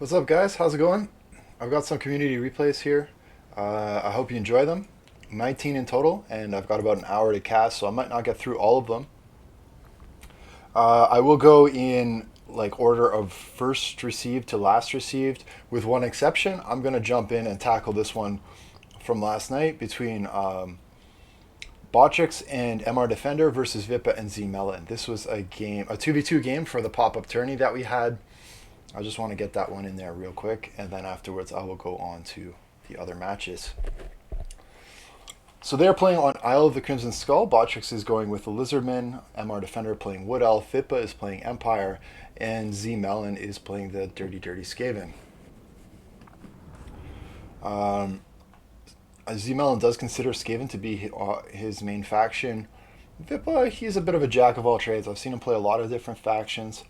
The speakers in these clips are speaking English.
What's up, guys? How's it going? I've got some community replays here. I hope you enjoy them. 19 in total, and I've got about an hour to cast, so I might not get through all of them. I will go in like order of first received to last received, with one exception. I'm gonna jump in and tackle this one from last night between Botrix and MR Defender versus Vipa and Z Melon. This was a game, a 2v2 game for the pop-up tourney that we had. I just want to get that one in there real quick, and then afterwards I will go on to the other matches. So they're playing on Isle of the Crimson Skull. Botrix is going with the Lizardman, MR Defender playing Wood Elf, Vipa is playing Empire, and Z Melon is playing the Dirty Skaven. Z Melon does consider Skaven to be his main faction. Vipa, he's a bit of a jack of all trades. I've seen him play a lot of different factions.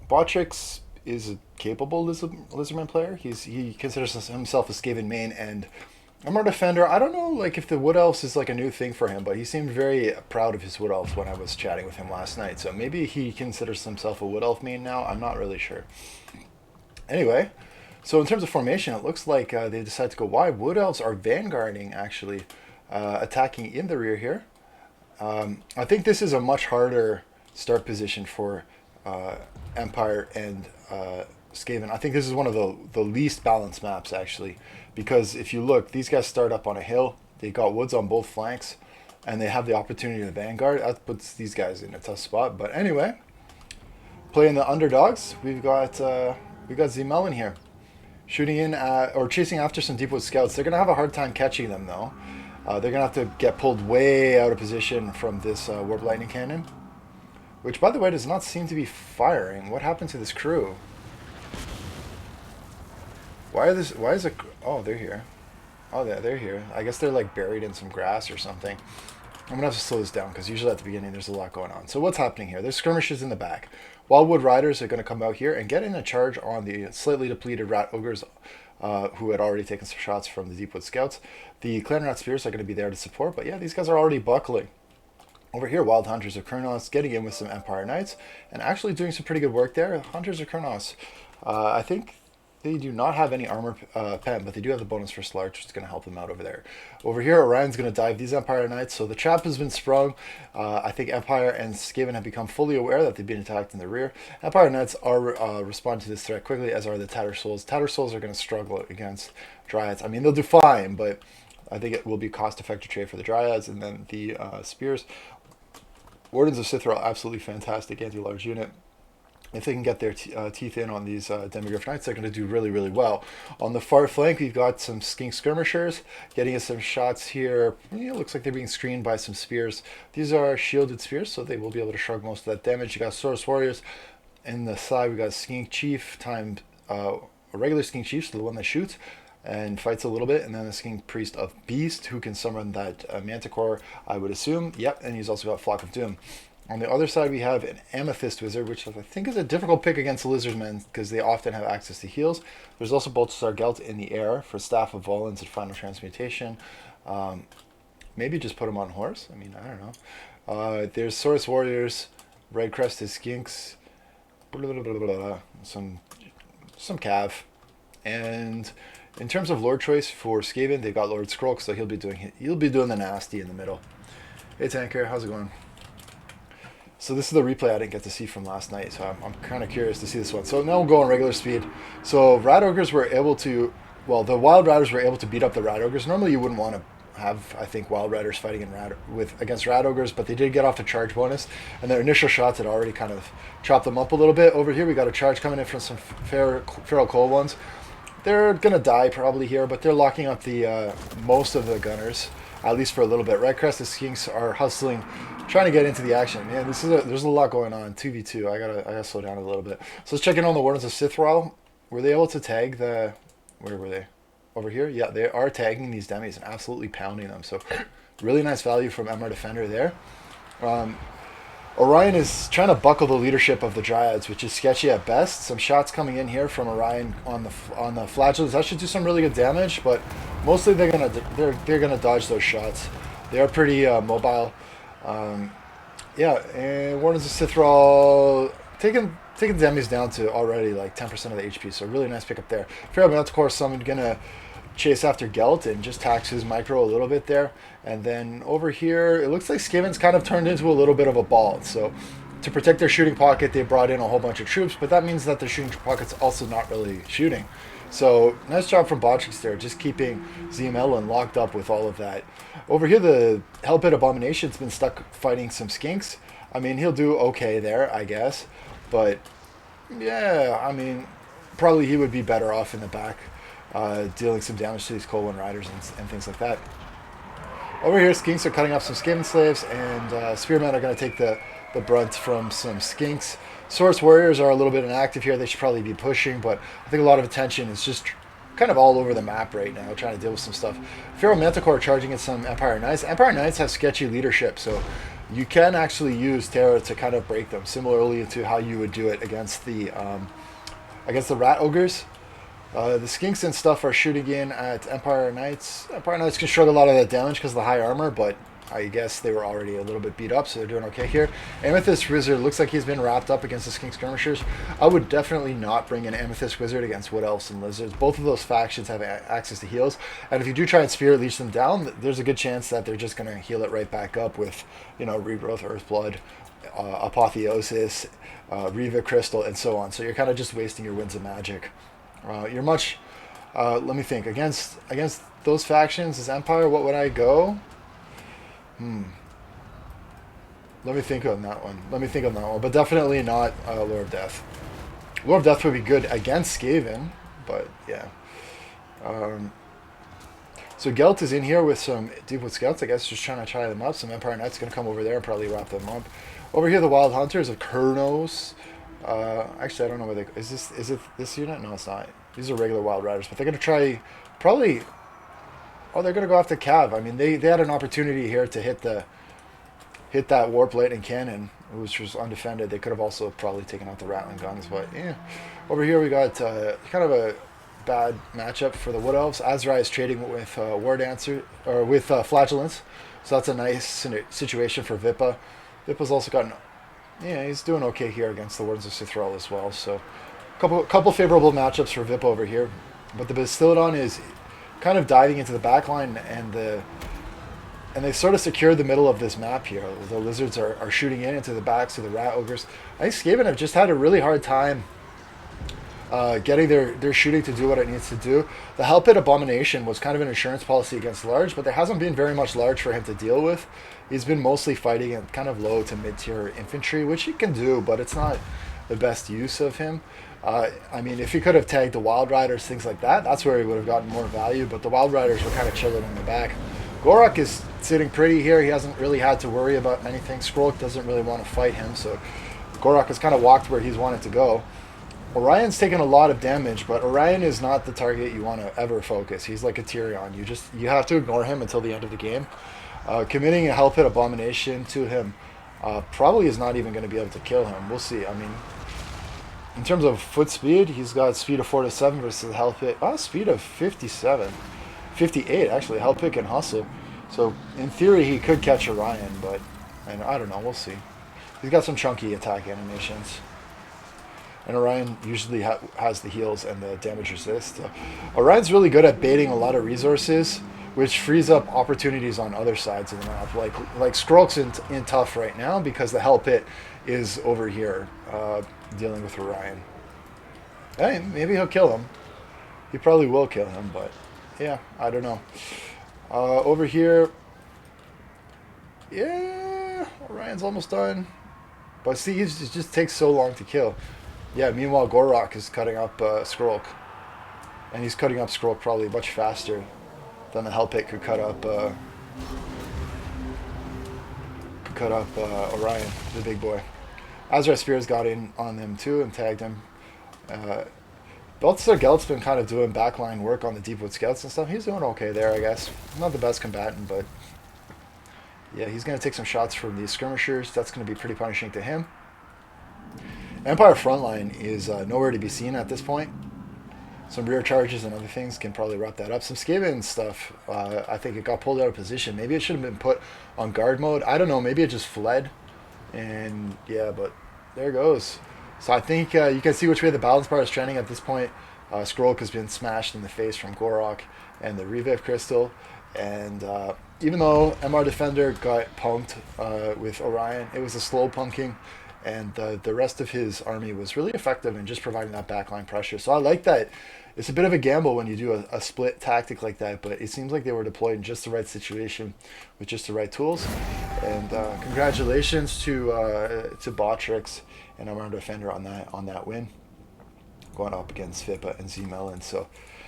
Botrix is a capable Lizardman player. He considers himself a Skaven main, and MR Defender, I don't know like if the Wood Elves is like a new thing for him, but he seemed very proud of his Wood Elves when I was chatting with him last night. So maybe he considers himself a Wood Elf main now. I'm not really sure. Anyway, so in terms of formation, it looks like they decided to go wide. Wood Elves are vanguarding, actually, attacking in the rear here. I think this is a much harder start position for Empire and Skaven. I think this is one of the least balanced maps, actually, because if you look, these guys start up on a hill. They got woods on both flanks, and they have the opportunity to vanguard. That puts these guys in a tough spot. But anyway, playing the underdogs, we've got Z Melon here, shooting in or chasing after some Deepwood scouts. They're gonna have a hard time catching them though. They're gonna have to get pulled way out of position from this Warp Lightning Cannon, which, by the way, does not seem to be firing. What happened to this crew? Why is it? Oh, they're here. Oh, they're here. I guess they're like buried in some grass or something. I'm gonna have to slow this down because usually at the beginning there's a lot going on. So what's happening here? There's skirmishes in the back. Wildwood Riders are gonna come out here and get in a charge on the slightly depleted Rat Ogres, who had already taken some shots from the Deepwood Scouts. The Clan Rat Spears are gonna be there to support, but yeah, these guys are already buckling. Over here, Wild Hunters of Kurnos getting in with some Empire Knights and actually doing some pretty good work there. Hunters of Kurnos, I think they do not have any armor pen, but they do have the bonus for Slarge, which is going to help them out over there. Over here, Orion's going to dive these Empire Knights, so the trap has been sprung. I think Empire and Skaven have become fully aware that they've been attacked in the rear. Empire Knights are responding to this threat quickly, as are the Tattersouls. Tattersouls are going to struggle against Dryads. I mean, they'll do fine, but I think it will be cost-effective trade for the Dryads, and then the Spears. Wardens of Sithral, absolutely fantastic anti-large unit. If they can get their teeth in on these Demigryph Knights, they're going to do really, really well. On the far flank, we've got some Skink Skirmishers getting us some shots here. It looks like they're being screened by some spears. These are shielded spears, so they will be able to shrug most of that damage. You got Source Warriors. In the side, we got Skink Chief timed a regular Skink Chief, so the one that shoots and fights a little bit, and then the Skink Priest of Beast, who can summon that Manticore, I would assume. Yep, and he's also got Flock of Doom. On the other side, we have an Amethyst Wizard, which I think is a difficult pick against the Lizardmen because they often have access to heals. There's also Baltasar Gelt in the air for Staff of Volans and Final Transmutation. Maybe just put him on horse. I mean, I don't know. There's Source Warriors, Red Crested Skinks, some Cav, and in terms of Lord choice for Skaven, they've got Lord Skrull, so he'll be doing the nasty in the middle. Hey Tanker, how's it going? So this is the replay I didn't get to see from last night, so I'm kind of curious to see this one. So now we'll go on regular speed. So Rat Ogres were able to, well, the Wild Riders were able to beat up the Rat Ogres. Normally you wouldn't want to have, I think, Wild Riders fighting against Rat Ogres, but they did get off the charge bonus, and their initial shots had already kind of chopped them up a little bit. Over here we got a charge coming in from some Feral Cold ones. They're going to die probably here, but they're locking up the most of the gunners, at least for a little bit. Red Crested Skinks are hustling, trying to get into the action. Man, there's a lot going on. 2v2. I gotta slow down a little bit. So let's check in on the Wardens of Sithral. Were they able to tag the... Where were they? Over here? Yeah, they are tagging these demis and absolutely pounding them. So really nice value from MR Defender there. Orion is trying to buckle the leadership of the Dryads, which is sketchy at best. Some shots coming in here from Orion on the Flagellants. That should do some really good damage, but mostly they're gonna dodge those shots. They are pretty mobile. Yeah, and Wardens of Sithral taking taking the enemies down to already like 10% of the HP, so really nice pickup there. Feral Manticore, so I'm gonna chase after Gelt and just tax his micro a little bit there. And then over here, it looks like Skaven's kind of turned into a little bit of a ball. So to protect their shooting pocket, they brought in a whole bunch of troops, but that means that their shooting pocket's also not really shooting. So nice job from Botchix there, just keeping ZML locked up with all of that. Over here, the Hellpit Abomination's been stuck fighting some skinks. I mean, he'll do okay there, I guess. But yeah, I mean, probably he would be better off in the back, dealing some damage to these Cold One Riders and things like that. Over here, Skinks are cutting off some Skaven slaves, and Spearmen are going to take the brunt from some Skinks. Source Warriors are a little bit inactive here. They should probably be pushing, but I think a lot of attention is just kind of all over the map right now, trying to deal with some stuff. Feral Manticore charging at some Empire Knights. Empire Knights have sketchy leadership, so you can actually use Terra to kind of break them, similarly to how you would do it against the Rat Ogres. The Skinks and stuff are shooting in at Empire Knights. Empire Knights can shrug a lot of that damage because of the high armor, but I guess they were already a little bit beat up, so they're doing okay here. Amethyst Wizard looks like he's been wrapped up against the Skink Skirmishers. I would definitely not bring an Amethyst Wizard against Wood Elves and Lizards. Both of those factions have access to heals, and if you do try and Spirit Leech them down, there's a good chance that they're just going to heal it right back up with, Regrowth, Earthblood, Apotheosis, Riva Crystal, and so on. So you're kind of just wasting your Winds of Magic. You're much... let me think. Against those factions as Empire, what would I go? Let me think on that one. But definitely not Lord of Death. Lord of Death would be good against Skaven, but yeah. So Gelt is in here with some Deepwood Scouts, I guess, just trying to try them up. Some Empire Knights going to come over there and probably wrap them up. Over here, the Wild Hunters of Kurnos. Actually, I don't know where they... Is it this unit? No, it's not. These are regular Wild Riders, but they're going to try... Probably... Oh, they're going to go after Cav. I mean, they had an opportunity here to hit that Warp Lightning Cannon, which was undefended. They could have also probably taken out the Rattling Guns, but yeah. Over here we got kind of a bad matchup for the Wood Elves. Azrai is trading with War Dancer, or with Flagellants, so that's a nice situation for Vippa. Vippa's also gotten... Yeah, he's doing okay here against the Wardens of Sithral as well, so couple favorable matchups for Vippa over here. But the Bastiladon is kind of diving into the back line, and they sort of secured the middle of this map here. The Lizards are shooting into the backs of the Rat Ogres. I think Skaven have just had a really hard time getting their shooting to do what it needs to do. The Hellpit Abomination was kind of an insurance policy against large, but there hasn't been very much large for him to deal with. He's been mostly fighting at kind of low to mid-tier infantry, which he can do, but it's not the best use of him. I mean, if he could have tagged the Wild Riders, things like that, that's where he would have gotten more value, but the Wild Riders were kind of chilling in the back. Gorak is sitting pretty here. He hasn't really had to worry about anything. Skrulk doesn't really want to fight him, so Gorak has kind of walked where he's wanted to go. Orion's taken a lot of damage, but Orion is not the target you want to ever focus. He's like a Tyrion. You have to ignore him until the end of the game. Committing a Hellpit Abomination to him probably is not even going to be able to kill him. We'll see. I mean, in terms of foot speed, he's got speed of 4 to 7 versus Hellpit. Oh, speed of 57. 58, actually. Hellpit can hustle. So, in theory, he could catch Orion, and I don't know. We'll see. He's got some chunky attack animations. And Orion usually has the heals and the damage resist. So Orion's really good at baiting a lot of resources, which frees up opportunities on other sides of the map. Like Skrulk's in tough right now because the Hellpit is over here dealing with Orion. Hey, maybe he'll kill him. He probably will kill him, but yeah, I don't know. Over here, yeah, Orion's almost done. But see, it just takes so long to kill. Yeah, meanwhile, Gorak is cutting up Skrulk. And he's cutting up Skrulk probably much faster than the Hellpit could cut up Orion, the big boy. Azra Spears got in on him too and tagged him. Balthasar Gelt's been kind of doing backline work on the Deepwood Scouts and stuff. He's doing okay there, I guess. Not the best combatant, but yeah, he's going to take some shots from these skirmishers. That's going to be pretty punishing to him. Empire frontline is nowhere to be seen at this point. Some rear charges and other things can probably wrap that up. Some Skaven stuff, I think it got pulled out of position. Maybe it should have been put on guard mode. I don't know. Maybe it just fled. And yeah, but there goes. So I think you can see which way the balance bar is trending at this point. Skrulk has been smashed in the face from Gorok and the Reviv Crystal. And even though MR Defender got punked with Orion, it was a slow punking. And the rest of his army was really effective in just providing that backline pressure. So I like that. It's a bit of a gamble when you do a split tactic like that, but it seems like they were deployed in just the right situation with just the right tools. And congratulations to Botrix and MR Defender on that win, going up against Fipa and Z-Melon. So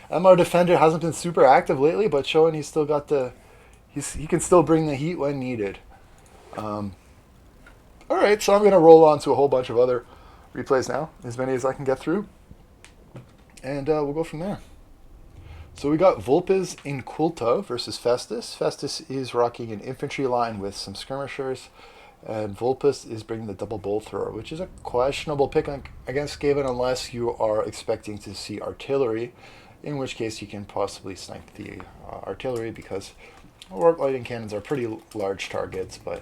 MR Defender hasn't been super active lately, but showing he's still got he can still bring the heat when needed. All right, so I'm going to roll on to a whole bunch of other replays now, as many as I can get through, and we'll go from there. So we got Vulpes Inculta versus Festus. Festus is rocking an infantry line with some skirmishers, and Vulpes is bringing the double bolt thrower, which is a questionable pick against Skaven unless you are expecting to see artillery, in which case you can possibly snipe the artillery because warp lightning cannons are pretty large targets. But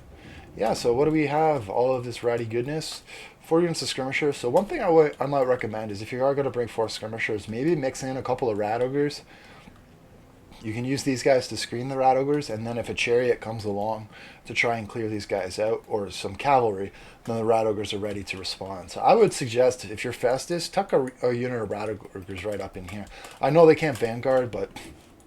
yeah, so what do we have? All of this ratty goodness. 4 units of skirmishers. So one thing I might recommend is if you are going to bring 4 skirmishers, maybe mix in a couple of rat ogres. You can use these guys to screen the rat ogres, and then if a chariot comes along to try and clear these guys out, or some cavalry, then the rat ogres are ready to respond. So I would suggest, if you're Festus, tuck a unit of rat ogres right up in here. I know they can't vanguard, but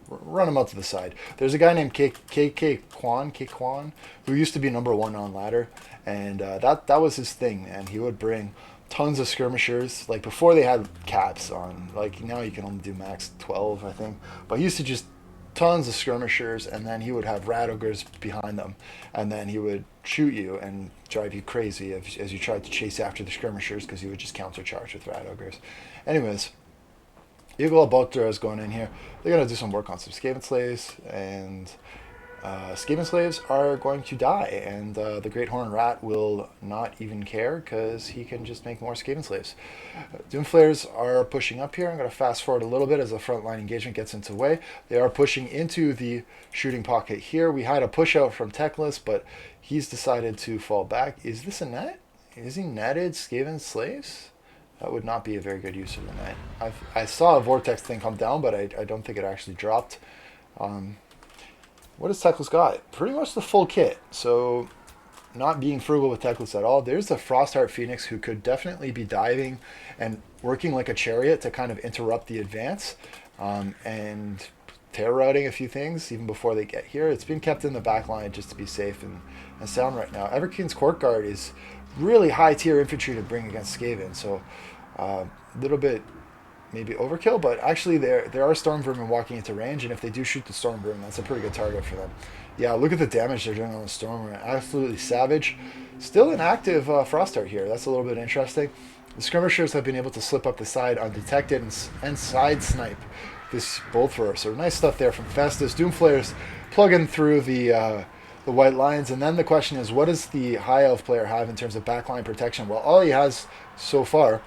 run them out to the side. There's a guy named KK Kwan, who used to be #1 on ladder, and that was his thing, and he would bring tons of skirmishers. Like before they had caps on, like now you can only do max 12, I think, but he used to just tons of skirmishers, and then he would have rat ogres behind them, and then he would shoot you and drive you crazy as you tried to chase after the skirmishers, because he would just countercharge with rat ogres. Anyways, Eagle Bolter is going in here. They're going to do some work on some Skaven slaves, and Skaven slaves are going to die, and the Great Horn Rat will not even care because he can just make more Skaven slaves. Doomflayers are pushing up here. I'm going to fast forward a little bit as the frontline engagement gets into way. They are pushing into the shooting pocket here. We had a push out from Teclis, but he's decided to fall back. Is this a net? Is he netted Skaven slaves? That would not be a very good use of the net. I saw a Vortex thing come down, but I don't think it actually dropped. What has Teclis got? Pretty much the full kit. So not being frugal with Teclis at all. There's the Frostheart Phoenix, who could definitely be diving and working like a chariot to kind of interrupt the advance, and terror routing a few things even before they get here. It's been kept in the back line just to be safe and sound right now. Everkeen's Court Guard is really high tier infantry to bring against Skaven, so a little bit maybe overkill, but actually there are Storm Vermin walking into range, and if they do shoot the Storm Vermin, that's a pretty good target for them. Yeah, look at the damage they're doing on the Storm Vermin. Absolutely savage. Still an active Frostheart here. That's a little bit interesting. The skirmishers have been able to slip up the side undetected and side snipe this bolt thrower. So nice stuff there from Festus. Doomflayers plugging through the White Lions, and then the question is, what does the High Elf player have in terms of backline protection? Well, all he has so far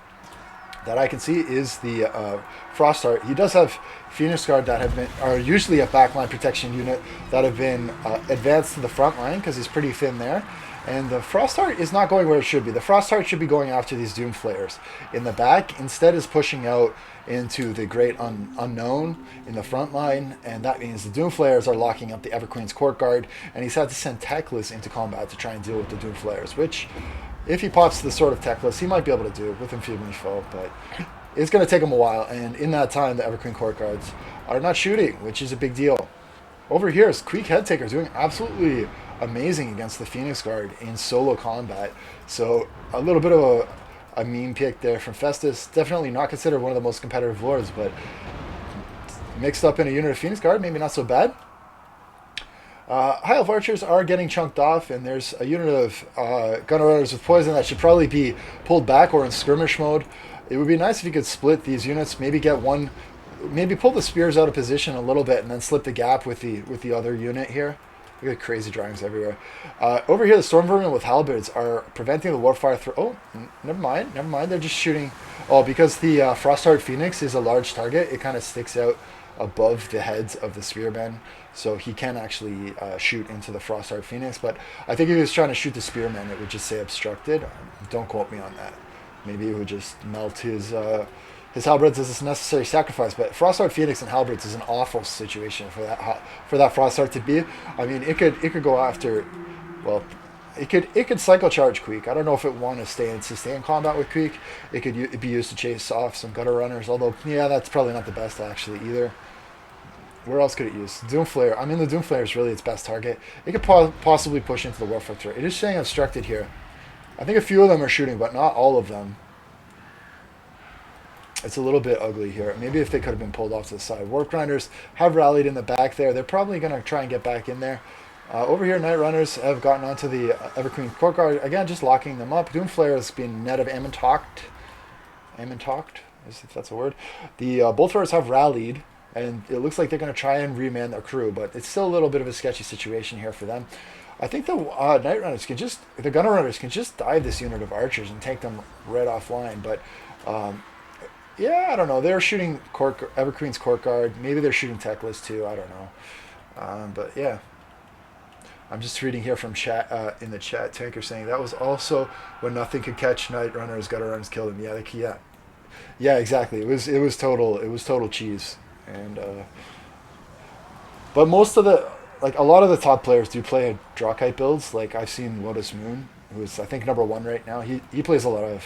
that I can see is the Frostheart. He does have Phoenix Guard that are usually a backline protection unit that have been advanced to the front line because he's pretty thin there. And the Frostheart is not going where it should be. The Frostheart should be going after these Doomflayers in the back. Instead is pushing out into the Great Unknown in the front line, and that means the Doomflayers are locking up the Everqueen's Court Guard, and he's had to send Teclis into combat to try and deal with the Doomflayers, which, if he pops the Sword of Teclis, he might be able to do with Enfeebling Foe, but it's going to take him a while, and in that time, the Everqueen Court Guards are not shooting, which is a big deal. Over here is Queek Headtaker doing absolutely amazing against the Phoenix Guard in solo combat, so a little bit of a meme pick there from Festus. Definitely not considered one of the most competitive lords, but mixed up in a unit of Phoenix Guard, maybe not so bad. High Elf Archers are getting chunked off, and there's a unit of Gunner Runners with Poison that should probably be pulled back or in skirmish mode. It would be nice if you could split these units, maybe get one, maybe pull the spears out of position a little bit, and then slip the gap with the other unit here. Look at crazy drawings everywhere. Over here, the Storm Vermin with Halberds are preventing the Warpfire through. Oh, never mind. They're just shooting. Oh, because the Frostheart Phoenix is a large target, it kind of sticks out above the heads of the Spearmen, so he can actually shoot into the Frostheart Phoenix. But I think if he was trying to shoot the Spearmen, it would just say obstructed. Don't quote me on that. maybe he would just melt his halberds as a necessary sacrifice. But Frostheart Phoenix and halberds is an awful situation for that Frostheart to be. I mean, it could go after, well, it could cycle charge Queek. I don't know if it want to stay in sustain combat with Queek. It could be used to chase off some gutter runners. Although, yeah, that's probably not the best actually either. Where else could it use? Doomflayer. I mean, the Doomflayer is really its best target. It could possibly push into the Warfractor. It is staying obstructed here. I think a few of them are shooting, but not all of them. It's a little bit ugly here. Maybe if they could have been pulled off to the side. Warp Grinders have rallied in the back there. They're probably going to try and get back in there. Over here, Night Runners have gotten onto the Everqueen Courtyard. Again, just locking them up. Doomflayer has been net of Ammontoct, if that's a word. The Boltfarers have rallied, and it looks like they're going to try and reman their crew, but it's still a little bit of a sketchy situation here for them. I think the Night Runners the Gunner Runners can just dive this unit of archers and take them right offline, but yeah, I don't know. They're shooting Everqueen's Courtyard. Maybe they're shooting Teclis too. I don't know. But yeah. I'm just reading here from chat in the chat. Tanker saying that was also when nothing could catch Night Runners. Gutter Runners killed him. Yeah, exactly. It was total cheese. And but most of a lot of the top players do play Drawkite builds. Like I've seen Lotus Moon, who is I think #1 right now. He plays a lot of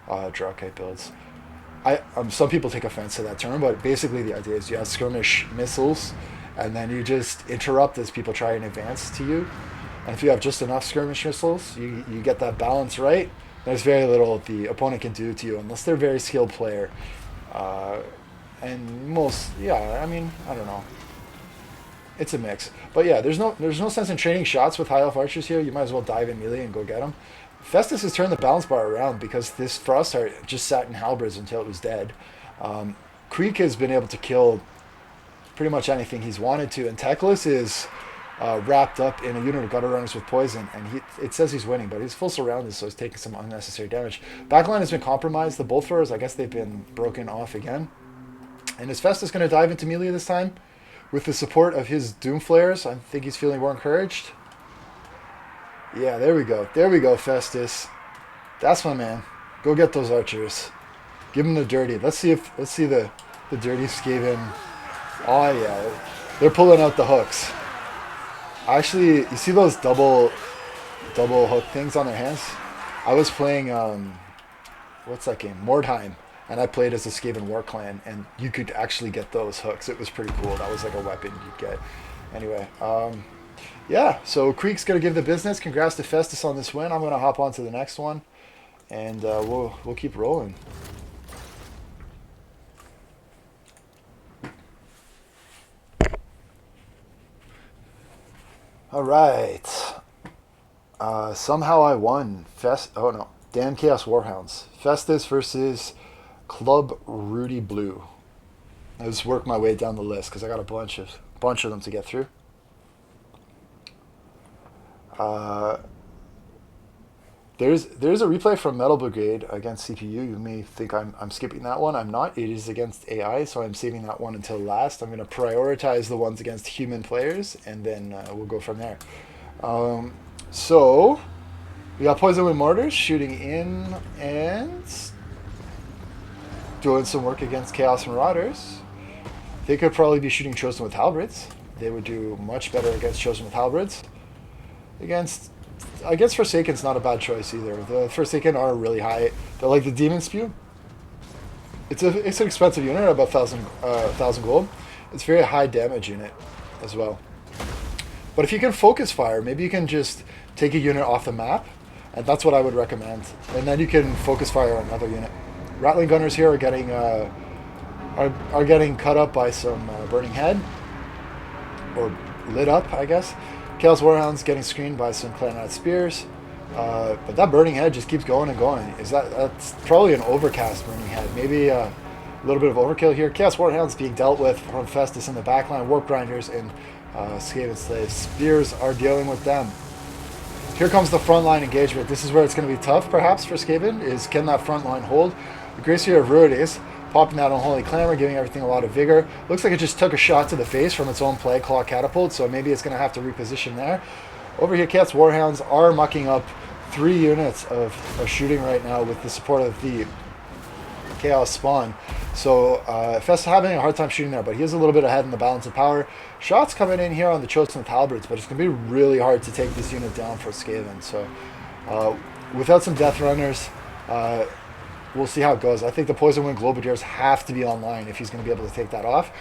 Drawkite builds. Some people take offense to that term, but basically the idea is you have skirmish missiles, and then you just interrupt as people try and advance to you. And if you have just enough skirmish missiles, you get that balance right. There's very little the opponent can do to you unless they're a very skilled player. And most, yeah, I mean, I don't know. It's a mix, but yeah, there's no sense in trading shots with high elf archers here. You might as well dive in melee and go get them. Festus has turned the balance bar around because this Frostheart just sat in halberds until it was dead. Queek has been able to kill pretty much anything he's wanted to, and Teclis is wrapped up in a unit of gutter runners with poison, and it says he's winning, but he's full surrounded, so he's taking some unnecessary damage. Backline has been compromised. The bolt throwers, I guess they've been broken off again. And is Festus going to dive into melee this time? With the support of his Doomflayers, I think he's feeling more encouraged. Yeah, there we go. There we go, Festus. That's my man. Go get those archers. Give him the dirty. Let's see the dirty Skaven. Oh yeah, they're pulling out the hooks. Actually, you see those double hook things on their hands? I was playing what's that game? Mordheim, and I played as a Skaven War Clan, and you could actually get those hooks. It was pretty cool. That was like a weapon you'd get. Anyway, yeah. So Queek's gonna give the business. Congrats to Festus on this win. I'm gonna hop on to the next one, and we'll keep rolling. All right. Somehow I won. Oh no, damn Chaos Warhounds. Festus versus Club Rudy Blue. I just worked my way down the list because I got a bunch of them to get through. There's a replay from Metal Brigade against CPU. You may think I'm skipping that one. I'm not. It is against AI, so I'm saving that one until last. I'm going to prioritize the ones against human players, and then we'll go from there. So we got Poison Wind Mortars shooting in and doing some work against Chaos Marauders. They could probably be shooting Chosen with Halberds. They would do much better against Chosen with Halberds. Against Forsaken's not a bad choice either. The Forsaken are really high. They're like the Demon Spew. It's an expensive unit, about 1,000 gold. It's a very high damage unit as well. But if you can focus fire, maybe you can just take a unit off the map, and that's what I would recommend. And then you can focus fire on another unit. Rattling Gunners here are getting cut up by some Burning Head, or lit up, I guess. Chaos Warhounds getting screened by some Clannad Spears, but that Burning Head just keeps going and going. That's probably an overcast Burning Head, maybe a little bit of overkill here. Chaos Warhounds being dealt with from Festus in the backline. Warp Grinders and Skaven Slaves. Spears are dealing with them. Here comes the frontline engagement. This is where it's going to be tough, perhaps, for Skaven, is can that front line hold? The Gracier of Ruides popping that Unholy Clamor, giving everything a lot of vigor. Looks like it just took a shot to the face from its own Plague Claw Catapult, so maybe it's going to have to reposition there. Over here, Chaos Warhounds are mucking up 3 units of shooting right now with the support of the Chaos Spawn. So Fest having a hard time shooting there, but he is a little bit ahead in the balance of power. Shots coming in here on the Chosen with Halberds, but it's going to be really hard to take this unit down for Skaven. So without some Death Runners, we'll see how it goes. I think the Poison Wind Globadiers have to be online if he's going to be able to take that off.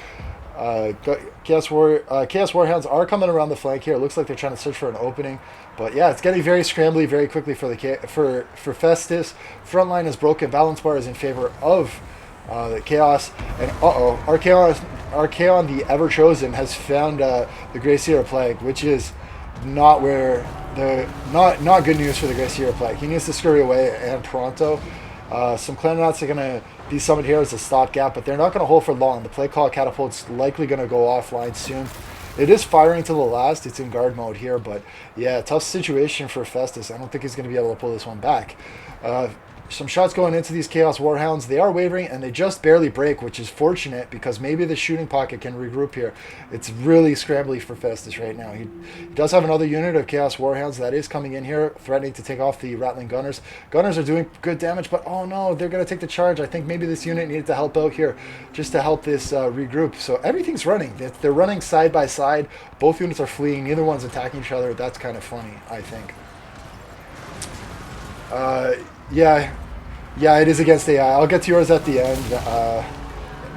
Chaos Warhounds are coming around the flank here. It looks like they're trying to search for an opening, but yeah, it's getting very scrambly very quickly for for Festus. Frontline is broken. Balance bar is in favor of the Chaos, and Archaon, the Ever Chosen, has found the Grey Seer Plague, which is not not good news for the Grey Seer Plague. He needs to scurry away and pronto. Some Clanonauts are going to be summoned here as a stopgap, but they're not going to hold for long. The Plague Claw Catapult's likely going to go offline soon. It is firing to the last. It's in guard mode here, but yeah, tough situation for Festus. I don't think he's going to be able to pull this one back. Some shots going into these Chaos Warhounds. They are wavering, and they just barely break, which is fortunate because maybe the shooting pocket can regroup here. It's really scrambly for Festus right now. He does have another unit of Chaos Warhounds that is coming in here, threatening to take off the Rattling Gunners. Gunners are doing good damage, but oh no, they're going to take the charge. I think maybe this unit needed to help out here just to help this regroup. So everything's running. They're running side by side. Both units are fleeing. Neither one's attacking each other. That's kind of funny, I think. Yeah, it is against AI. I'll get to yours at the end.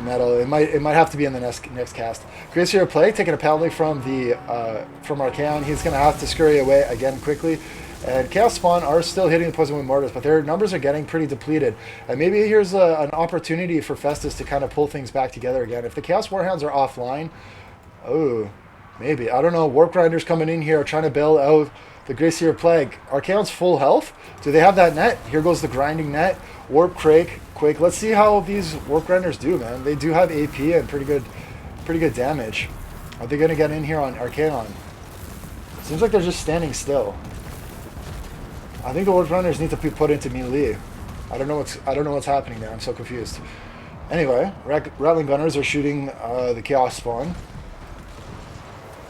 Metal. It might have to be in the next cast. Grey Seer Plague taking a penalty from Archaon. He's going to have to scurry away again quickly. And Chaos Spawn are still hitting the Poison Wind Mortars, but their numbers are getting pretty depleted. And maybe here's an opportunity for Festus to kind of pull things back together again. If the Chaos Warhounds are offline, maybe. I don't know. Warp Grinders coming in here trying to bail out the Grey Seer Plague. Archaon's full health. Do they have that net? Here goes the grinding net. Warp Quake. Let's see how these Warp Grinders do, man. They do have AP and pretty good damage. Are they going to get in here on Archaon? Seems like they're just standing still. I think the Warp Grinders need to be put into melee. I don't know what's happening there. I'm so confused. Anyway, Rattling Gunners are shooting the Chaos Spawn.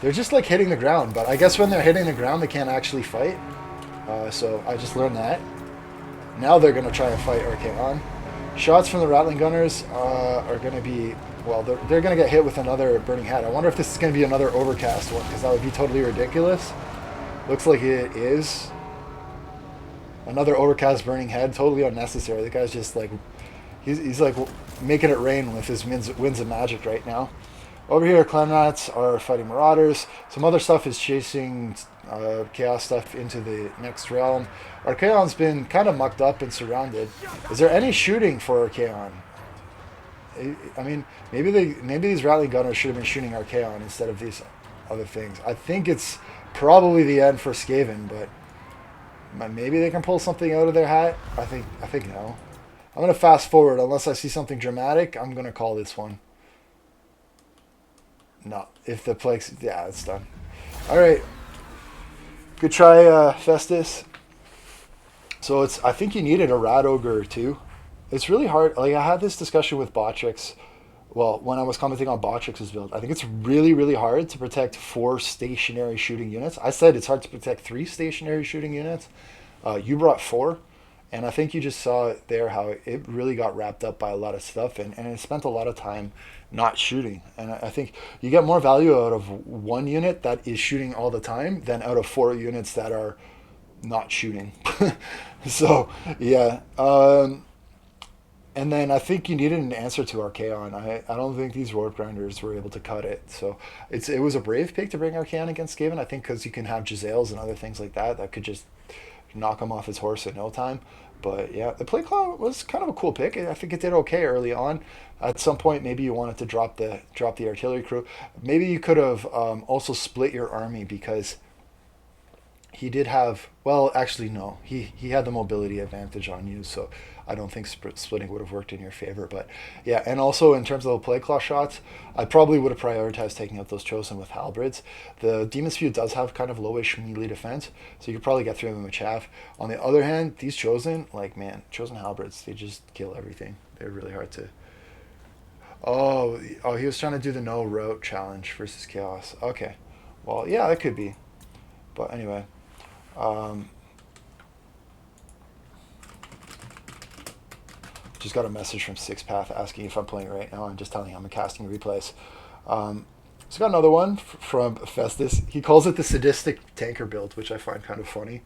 They're just like hitting the ground, but I guess when they're hitting the ground, they can't actually fight. So I just learned that. Now they're going to try and fight Archaon. Shots from the Rattling Gunners are going to be, well, they're going to get hit with another Burning Head. I wonder if this is going to be another Overcast one, because that would be totally ridiculous. Looks like it is. Another Overcast Burning Head, totally unnecessary. The guy's just like, he's like making it rain with his winds of magic right now. Over here, Clanonauts are fighting Marauders. Some other stuff is chasing Chaos stuff into the next realm. Archaon's been kind of mucked up and surrounded. Is there any shooting for Archaon? I mean, maybe these Rattling Gunners should have been shooting Archaon instead of these other things. I think it's probably the end for Skaven, but maybe they can pull something out of their hat. I think no. I'm going to fast forward. Unless I see something dramatic, I'm going to call this one. No, if the Plague's... Yeah, it's done. Alright. Good try, Festus. So I think you needed a Rat Ogre too. It's really hard. Like, I had this discussion with Botrix. Well, when I was commenting on Botrix's build. I think it's really, really hard to protect 4 stationary shooting units. I said it's hard to protect 3 stationary shooting units. You brought 4. And I think you just saw there how it really got wrapped up by a lot of stuff, and it spent a lot of time not shooting. And I think you get more value out of 1 unit that is shooting all the time than out of 4 units that are not shooting. So, yeah. And then I think you needed an answer to Archaon. I don't think these Warp Grinders were able to cut it. So it was a brave pick to bring Archaon against Skaven, I think, because you can have Giselles and other things like that could just knock him off his horse in no time. But yeah, the Plague Claw was kind of a cool pick. I think it did okay early on. At some point, maybe you wanted to drop the artillery crew. Maybe you could have also split your army, because he did have, well, actually no, he had the mobility advantage on you, so I don't think splitting would have worked in your favor. But yeah, and also in terms of the Plague Claw shots, I probably would have prioritized taking out those Chosen with Halberds. The Demon's Feud does have kind of lowish melee defense, so you could probably get through them with chaff. On the other hand, these Chosen, like, man, Chosen Halberds, they just kill everything. They're really hard to... Oh, he was trying to do the no route challenge versus Chaos. Okay, well, yeah, that could be. But anyway, Just got a message from Sixpath asking if I'm playing right now. I'm just telling him I'm casting replays. So got another one from Festus. He calls it the sadistic tanker build, which I find kind of funny.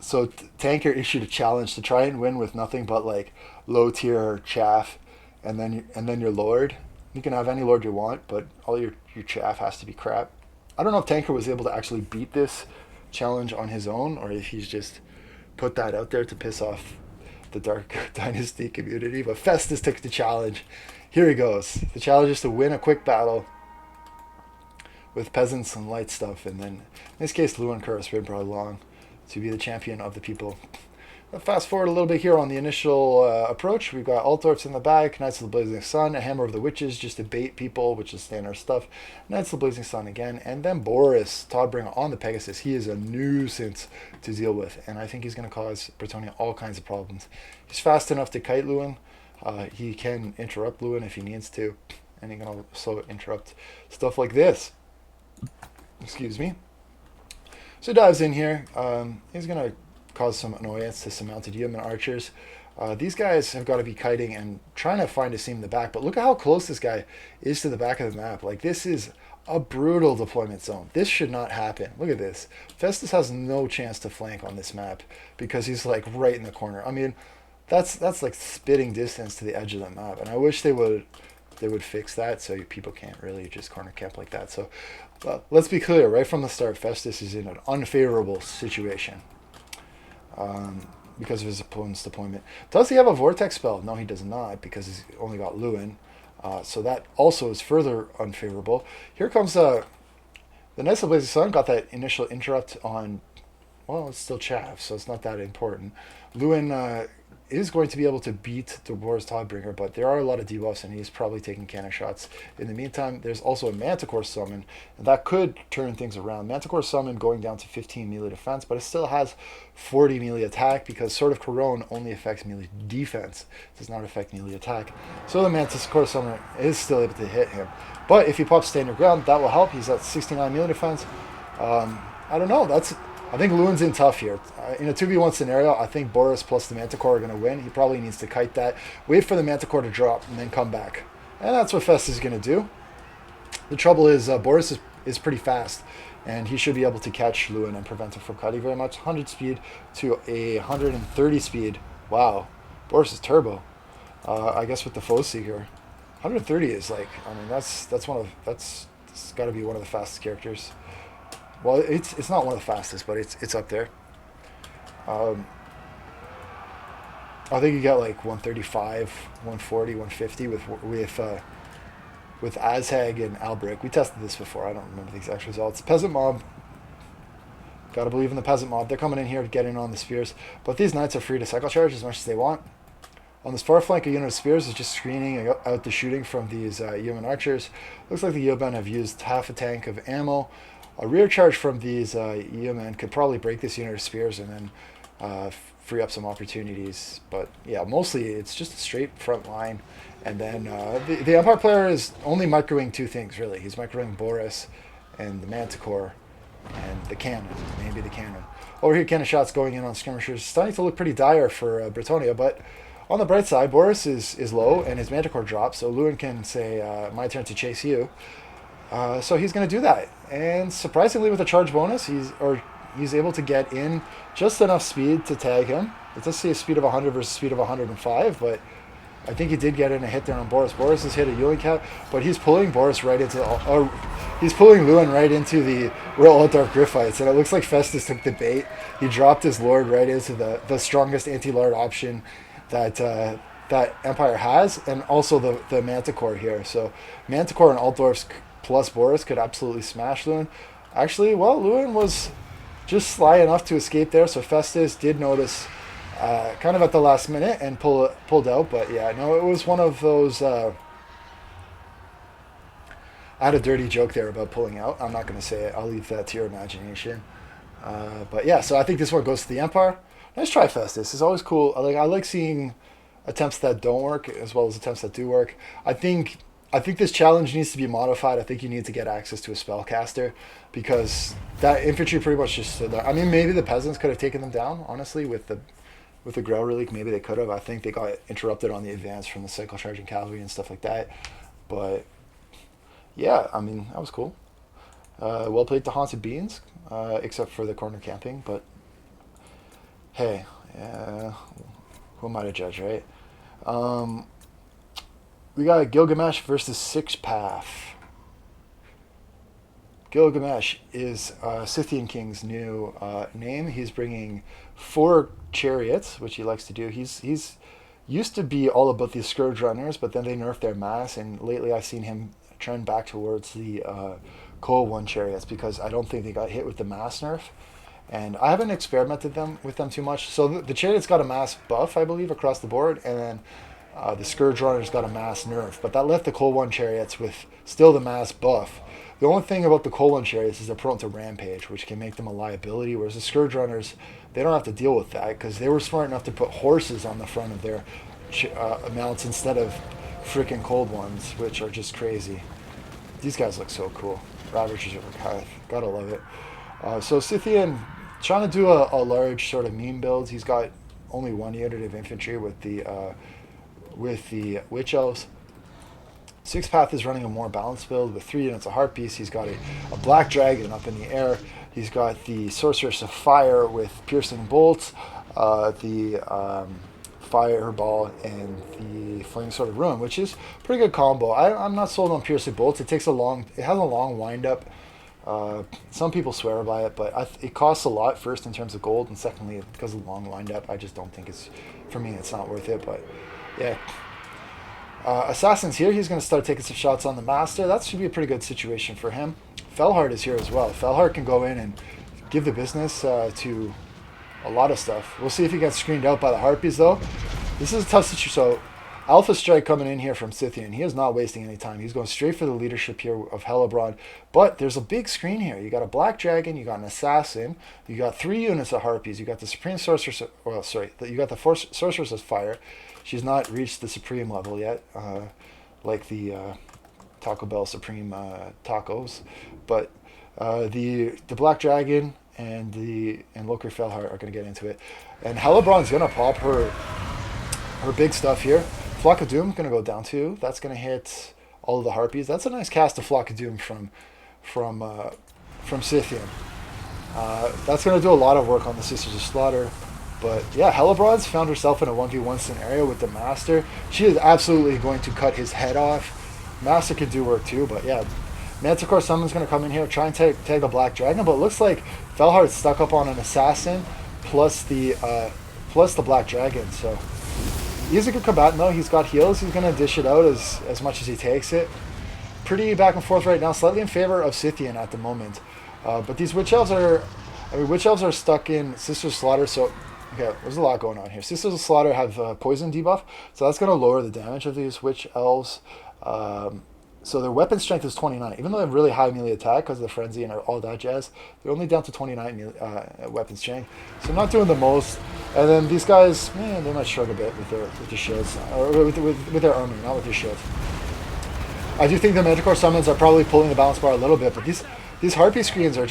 So Tanker issued a challenge to try and win with nothing but like low tier chaff, and then your lord. You can have any lord you want, but all your chaff has to be crap. I don't know if Tanker was able to actually beat this challenge on his own, or if he's just put that out there to piss off the Dark Dynasty community. But Festus took the challenge. Here he goes. The challenge is to win a quick battle with peasants and light stuff, and then in this case Lewin Kurz brought along to be the champion of the people. Fast forward a little bit here on the initial approach. We've got Altdorfs in the back, Knights of the Blazing Sun, a Hammer of the Witches just to bait people, which is standard stuff. Knights of the Blazing Sun again, and then Boris Todbringer on the Pegasus. He is a nuisance to deal with, and I think he's going to cause Bretonnia all kinds of problems. He's fast enough to kite Lewin. He can interrupt Lewin if he needs to, and he can also interrupt stuff like this. Excuse me. So he dives in here. He's going to cause some annoyance to some mounted yeoman archers. These guys have got to be kiting and trying to find a seam in the back, but look at how close this guy is to the back of the map. Like, this is a brutal deployment zone. This should not happen. Look at this. Festus has no chance to flank on this map because he's like right in the corner. I mean, that's like spitting distance to the edge of the map, and I wish they would fix that so people can't really just corner camp like that. So let's be clear, right from the start, Festus is in an unfavorable situation because of his opponent's deployment. Does he have a Vortex spell? No, he does not, because he's only got Lewin. So that also is further unfavorable. Here comes the Knights of the Blazing Sun. Got that initial interrupt on, well, it's still chaff, so it's not that important. Lewin is going to be able to beat the Boris Todbringer, but there are a lot of debuffs, and he's probably taking cannon shots. In the meantime, there's also a Manticore summon, and that could turn things around. Manticore summon going down to 15 melee defense, but it still has 40 melee attack, because Sword of Corone only affects melee defense. It does not affect melee attack. So the Manticore summon is still able to hit him. But if he pops Standard Ground, that will help. He's at 69 melee defense. I don't know. I think Lewin's in tough here. In a 2v1 scenario, I think Boris plus the Manticore are going to win. He probably needs to kite that, wait for the Manticore to drop, and then come back. And that's what Festus is going to do. The trouble is Boris is pretty fast, and he should be able to catch Lewin and prevent him from cutting very much. 100 speed to a 130 speed. Wow. Boris is turbo. I guess with the Foe Seeker. 130 is like, I mean, that's got to be one of the fastest characters. Well, it's not one of the fastest, but it's up there. I think you got like 135, 140, 150 with Azhag and Albric. We tested this before. I don't remember the exact results. Peasant Mob. Gotta believe in the Peasant Mob. They're coming in here to get in on the spears, but these knights are free to cycle charge as much as they want. On this far flank, a unit of spears is just screening out the shooting from these yeoman archers. Looks like the yeomen have used half a tank of ammo. A rear charge from these yeomen could probably break this unit of spears and then free up some opportunities. But yeah, mostly it's just a straight front line. And then the Empire player is only microing two things, really. He's microing Boris and the Manticore and the cannon, maybe the cannon. Over here, cannon shots going in on skirmishers. Starting to look pretty dire for Bretonnia, but on the bright side, Boris is low and his Manticore drops, so Lewin can say, my turn to chase you. So he's going to do that, and surprisingly, with a charge bonus, he's able to get in just enough speed to tag him. It does say a speed of 100 versus speed of 105, but I think he did get in a hit there on Boris. Boris has hit a Yuling cap, but he's pulling Boris right into, he's pulling Lewin right into the Royal Altdorf Griffites, and it looks like Festus took the bait. He dropped his Lord right into the strongest anti-Lord option that Empire has, and also the Manticore here. So Manticore and Altdorf's plus Boris could absolutely smash Lewin. Actually, well, Lewin was just sly enough to escape there, so Festus did notice kind of at the last minute and pulled out. But yeah, no, it was one of those... I had a dirty joke there about pulling out. I'm not going to say it. I'll leave that to your imagination. But yeah, so I think this one goes to the Empire. Nice try, Festus. It's always cool. I like seeing attempts that don't work as well as attempts that do work. I think this challenge needs to be modified. I think you need to get access to a spellcaster, because that infantry pretty much just stood there. I mean, maybe the peasants could have taken them down, honestly, with the with the Grail Relic. Maybe they could have. I think they got interrupted on the advance from the cycle charging cavalry and stuff like that. But yeah, I mean that was cool. Well played to Haunted Beans, except for the corner camping. But hey, who am I to judge, right? We got Gilgamesh versus Six Path. Gilgamesh is Scythian King's new name. He's bringing 4 chariots, which he likes to do. He's used to be all about the Scourge Runners, but then they nerfed their mass, and lately I've seen him trend back towards the Cold One chariots because I don't think they got hit with the mass nerf. And I haven't experimented with them too much. So the chariots got a mass buff, I believe, across the board, and then the Scourge Runners got a mass nerf. But that left the Cold One chariots with still the mass buff. The only thing about the Cold One chariots is they're prone to rampage, which can make them a liability, whereas the Scourge Runners, they don't have to deal with that because they were smart enough to put horses on the front of their mounts instead of freaking Cold Ones, which are just crazy. These guys look so cool. Ravagers of Rakhath, gotta love it. So Scythian, trying to do a large sort of meme build. He's got only 1 unit of infantry with the Witch Elves. Six Path is running a more balanced build with 3 units of Heartbeast. He's got a Black Dragon up in the air. He's got the Sorceress of Fire with Piercing Bolts, the Fireball, and the Flaming Sword of Ruin, which is a pretty good combo. I'm not sold on Piercing Bolts. It has a long wind up. Some people swear by it, but it costs a lot, first in terms of gold, and secondly because of the long wind up. I just don't think for me it's not worth it. But yeah. Assassin's here. He's going to start taking some shots on the Master. That should be a pretty good situation for him. Felhard is here as well. Felhard can go in and give the business to a lot of stuff. We'll see if he gets screened out by the Harpies, though. This is a tough situation. So, Alpha Strike coming in here from Scythian. He is not wasting any time. He's going straight for the leadership here of Hellebron. But there's a big screen here. You got a Black Dragon. You got an Assassin. You got 3 units of Harpies. You got the Supreme Sorceress. Well, sorry. You got the Sorceress of Fire. She's not reached the Supreme level yet, like the Taco Bell Supreme tacos. But the Black Dragon and Lokri Felhard are going to get into it. And Hellebron's going to pop her big stuff here. Flock of Doom going to go down too. That's going to hit all of the Harpies. That's a nice cast of Flock of Doom from Scythian. That's going to do a lot of work on the Sisters of Slaughter. But yeah, Hellebron's found herself in a 1v1 scenario with the Master. She is absolutely going to cut his head off. Master could do work too, but yeah. Manticore Summon's going to come in here, try and tag the Black Dragon, but it looks like Felhard's stuck up on an Assassin plus the Black Dragon. So he's a good combatant though. He's got heals. He's going to dish it out as much as he takes it. Pretty back and forth right now, slightly in favor of Scythian at the moment. But these Witch Elves are stuck in Sisters of Slaughter, so okay, there's a lot going on here. Sisters of Slaughter have poison debuff, so that's going to lower the damage of these Witch Elves. So their weapon strength is 29. Even though they have really high melee attack because of the frenzy and all that jazz, they're only down to 29 weapon strength. So not doing the most. And then these guys, they might shrug a bit with their shields, or with their armor, not with their shields. I do think the Manticore Summons are probably pulling the balance bar a little bit, but these Harpy screens are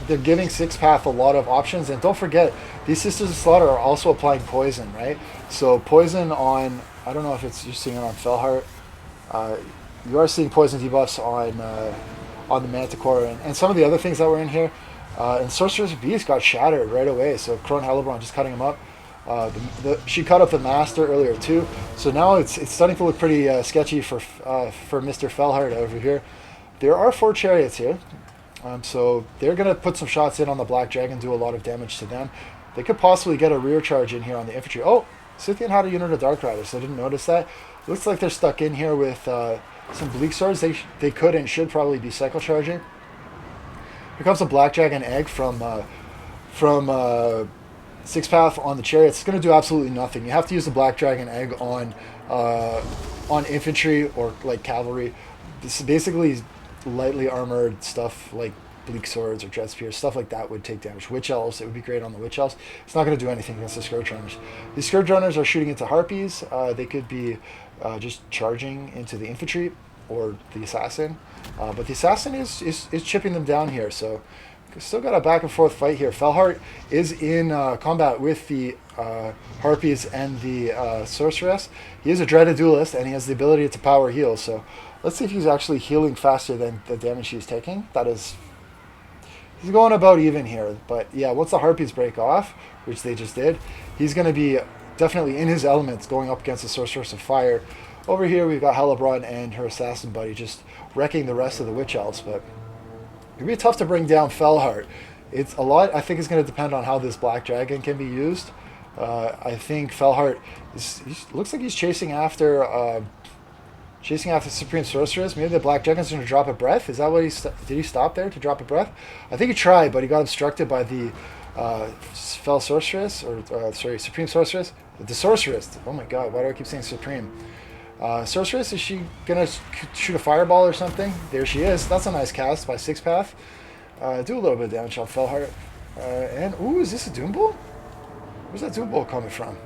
they're giving Six Path a lot of options. And don't forget, these Sisters of Slaughter are also applying poison, right? So poison on, I don't know if you're seeing it on Felhard. You are seeing poison debuffs on the Manticore and some of the other things that were in here. And Sorcerer's Beast got shattered right away, so Crone Hellebron just cutting him up. She cut up the Master earlier too, so now it's starting to look pretty sketchy for Mr. Felhard over here. There are 4 chariots here, so they're going to put some shots in on the Black Dragon, do a lot of damage to them. They could possibly get a rear charge in here on the infantry. Oh, Scythian had a unit of Dark Riders, so I didn't notice that. Looks like they're stuck in here with some Bleak Swords. They could and should probably be cycle charging. Here comes a Black Dragon egg from Six Path on the chariots. It's going to do absolutely nothing. You have to use the Black Dragon egg on infantry or like cavalry. This is basically lightly armored stuff like Bleak Swords or Dread Spears, stuff like that would take damage. Witch Elves, it would be great on the Witch Elves. It's not going to do anything against the Scourge Runners. These Scourge Runners are shooting into Harpies. They could be just charging into the infantry or the Assassin. But the Assassin is chipping them down here, so Still got a back and forth fight here. Felhart is in combat with the Harpies and the Sorceress. He is a dreaded duelist, and he has the ability to power heal. So let's see if he's actually healing faster than the damage he's taking. That is, he's going about even here. But yeah, once the Harpies break off, which they just did, he's going to be definitely in his elements going up against the Sorceress of Fire. Over here, we've got Hellebrand and her assassin buddy just wrecking the rest of the Witch Elves, but it'd be tough to bring down Felhart. It's a lot. I think it's going to depend on how this Black Dragon can be used. I think Felhart looks like he's chasing after Supreme Sorceress. Maybe the Black Dragon's going to drop a breath. Is that what did he stop there to drop a breath? I think he tried, but he got obstructed by the Fel Sorceress, or sorry, Supreme Sorceress. The Sorceress. Oh my God, why do I keep saying Supreme? Sorceress, is she gonna shoot a fireball or something? There she is. That's a nice cast by Six Path. Do a little bit of damage on Felhart. And, ooh, is this a Doom Bolt? Where's that Doom Bolt coming from?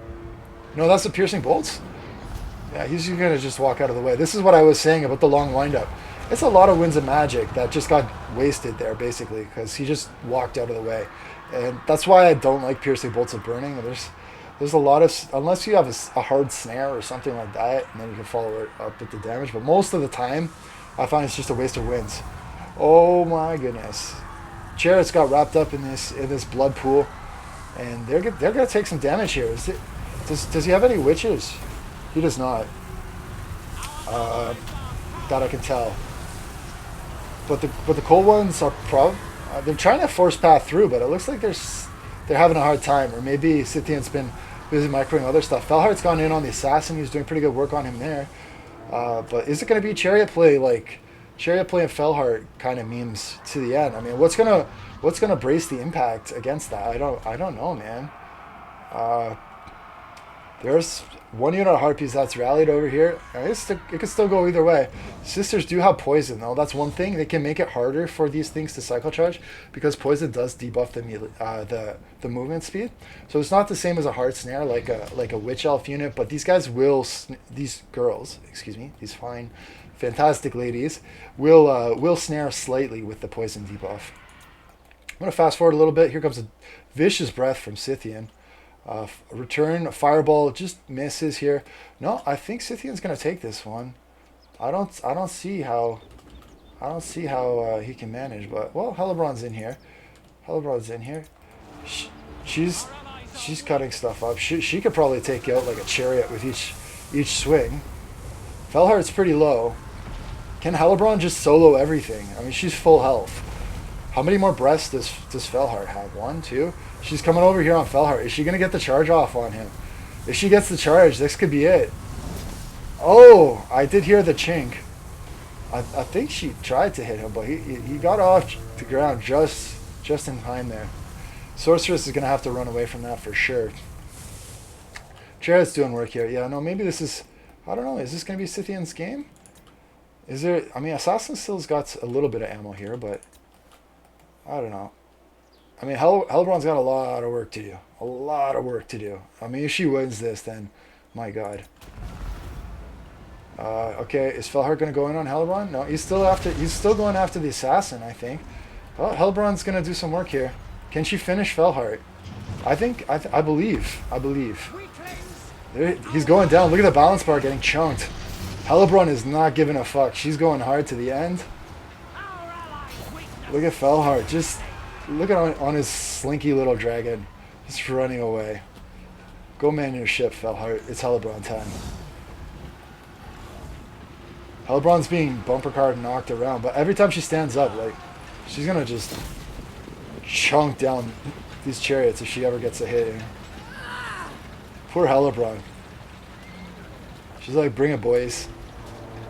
No, that's the Piercing Bolts? Yeah, he's gonna just walk out of the way. This is what I was saying about the long windup. It's a lot of Winds of Magic that just got wasted there, basically, because he just walked out of the way. And that's why I don't like Piercing Bolts of Burning. There's a lot of, unless you have a hard snare or something like that, and then you can follow it up with the damage. But most of the time, I find it's just a waste of winds. Oh my goodness! Chariots got wrapped up in this blood pool, and they're gonna take some damage here. Does he have any witches? He does not. That I can tell. But the cold ones are they're trying to force path through, but it looks like they're having a hard time, or maybe Scythian's been busy microing other stuff. Felhart's gone in on the assassin. He's doing pretty good work on him there. But is it going to be chariot play, like chariot play and Felhart kind of memes to the end? I mean, what's gonna brace the impact against that? I don't know, man. There's one unit of Harpies that's rallied over here. It could still go either way. Sisters do have poison, though. That's one thing. They can make it harder for these things to cycle charge because poison does debuff the movement speed. So it's not the same as a hard snare like a Witch Elf unit, but these girls, these fine, fantastic ladies will snare slightly with the poison debuff. I'm going to fast forward a little bit. Here comes a Vicious Breath from Scythian. Return fireball just misses here. No, I think Scythian's gonna take this one. I don't see how he can manage. But well, Hellebrand's in here. She's cutting stuff up. She could probably take out like a chariot with each swing. Felhart's pretty low. Can Hellebrand just solo everything? I mean, she's full health. How many more breaths does Felhart have? 1, 2. She's coming over here on Felhart. Is she going to get the charge off on him? If she gets the charge, this could be it. Oh, I did hear the chink. I think she tried to hit him, but he got off the ground just in time there. Sorceress is going to have to run away from that for sure. Chariot's doing work here. Yeah, no, maybe this is... I don't know. Is this going to be Scythian's game? Is there... I mean, Assassin still's got a little bit of ammo here, but... I don't know. I mean, Hellebrand's got a lot of work to do. A lot of work to do. I mean, if she wins this, then my God. Okay, is Felhart going to go in on Hellebrand? No, he's still going after the assassin, I think. Oh, Hellebrand's going to do some work here. Can she finish Felhart? I believe. He's going down. Look at the balance bar getting chunked. Hellebrand is not giving a fuck. She's going hard to the end. Look at Felhart. Just look at on his slinky little dragon. Just running away. Go man your ship, Felhart. It's Hellebrand time. Hellebrand's being bumper card knocked around, but every time she stands up, like, she's gonna just chunk down these chariots if she ever gets a hit. Poor Hellebrand. She's like, bring it, boys.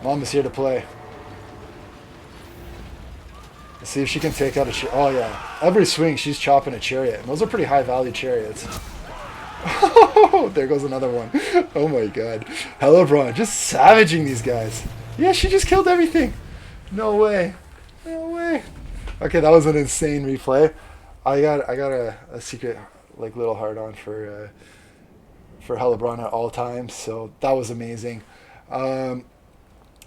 Mom is here to play. Let's see if she can take out a chariot. Oh, yeah. Every swing, she's chopping a chariot. And those are pretty high-value chariots. Oh, there goes another one. Oh, my God. Hellebrand just savaging these guys. Yeah, she just killed everything. No way. No way. Okay, that was an insane replay. I got a secret, like, little hard-on for Hellebrand at all times. So that was amazing.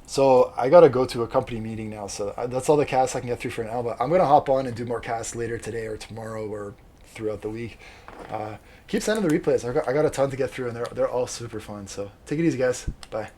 So I gotta go to a company meeting now. So that's all the casts I can get through for now. But I'm gonna hop on and do more casts later today or tomorrow or throughout the week. Keep sending the replays. I got a ton to get through, and they're all super fun. So take it easy, guys. Bye.